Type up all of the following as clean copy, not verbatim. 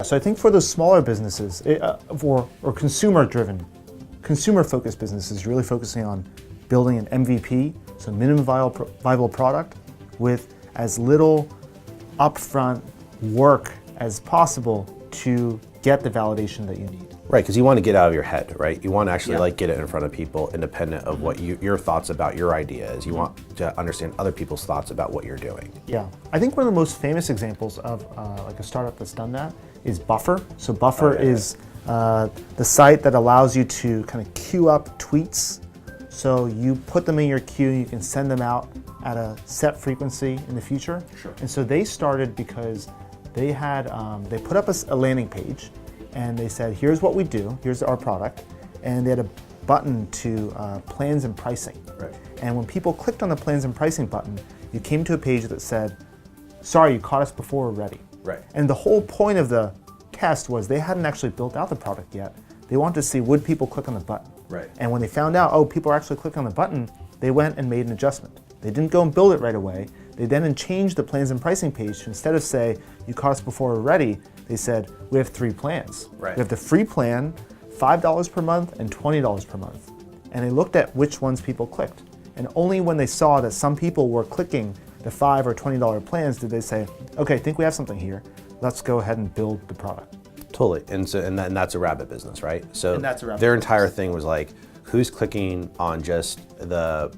so I think for those smaller businesses, or consumer-focused businesses, really focusing on building an MVP, so minimum viable product, with as little upfront work as possible to get the validation that you need. Right, because you want to get out of your head, right? You want to actually like get it in front of people, independent of what your thoughts about your idea is. You want to understand other people's thoughts about what you're doing. Yeah, I think one of the most famous examples of like a startup that's done that is Buffer. So Buffer is the site that allows you to kind of queue up tweets. So you put them in your queue, you can send them out at a set frequency in the future. Sure. And so they started because they had they put up a landing page, and they said, here's what we do, here's our product, and they had a button to plans and pricing. Right. And when people clicked on the plans and pricing button, you came to a page that said, sorry, you caught us before we're ready. Right. And the whole point of the test was they hadn't actually built out the product yet. They wanted to see, would people click on the button? Right. And when they found out, oh, people are actually clicking on the button, they went and made an adjustment. They didn't go and build it right away. They then changed the plans and pricing page to, instead of say, you caught us before we're ready, they said, we have 3 plans. Right. We have the free plan, $5 per month and $20 per month. And they looked at which ones people clicked. And only when they saw that some people were clicking the $5 or $20 plans did they say, okay, I think we have something here. Let's go ahead and build the product. Totally, and that's a rabbit business, right? So And that's a rabbit their entire thing was like, who's clicking on just the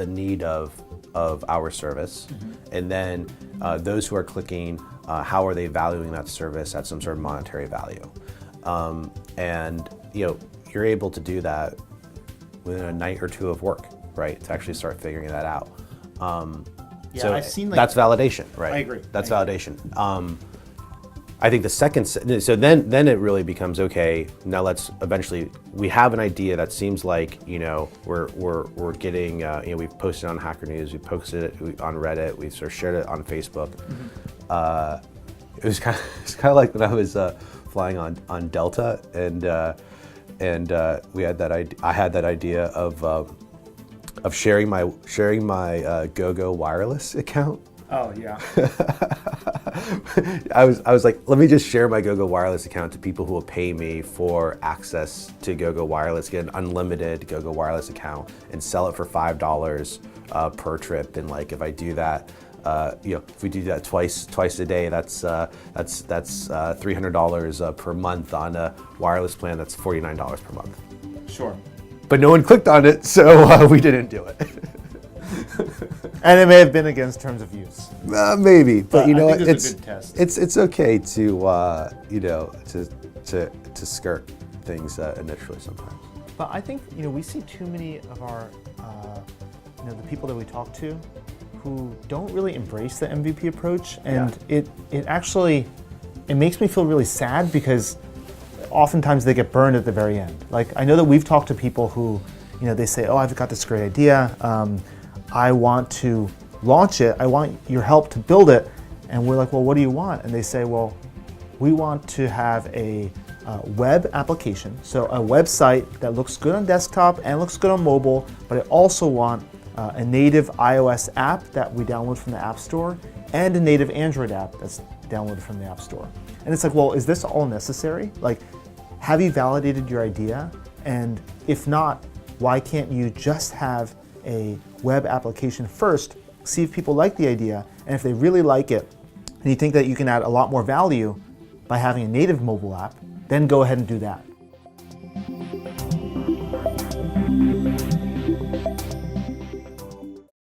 need of our service, and then those who are clicking, how are they valuing that service at some sort of monetary value, and you're able to do that within a night or two of work, right? To actually start figuring that out. So I've seen that's validation, right? I agree. That's validation. I think the second, so then it really becomes, okay, now let's eventually, we have an idea that seems like, we're getting, we've posted on Hacker News, we posted it on Reddit, we sort of shared it on Facebook. It was kind of like when I was flying on Delta, and we had I had that idea of sharing my GoGo wireless account. Oh, yeah. I was like, let me just share my GoGo wireless account to people who will pay me for access to GoGo wireless, get an unlimited GoGo wireless account, and sell it for $5 per trip. And like, if I do that, if we do that twice a day, that's $300 per month on a wireless plan. That's $49 per month. Sure. But no one clicked on it, so we didn't do it. And it may have been against terms of use. Maybe, but I think it's a good test. It's okay to to skirt things initially sometimes. But I think we see too many of our the people that we talk to who don't really embrace the MVP approach, and it actually makes me feel really sad because oftentimes they get burned at the very end. Like, I know that we've talked to people who they say, oh, I've got this great idea. I want to launch it. I want your help to build it. And we're like, well, what do you want? And they say, well, we want to have a web application. So a website that looks good on desktop and looks good on mobile, but I also want a native iOS app that we download from the App Store and a native Android app that's downloaded from the App Store. And it's like, well, is this all necessary? Like, have you validated your idea? And if not, why can't you just have a web application first, see if people like the idea, and if they really like it, and you think that you can add a lot more value by having a native mobile app, then go ahead and do that.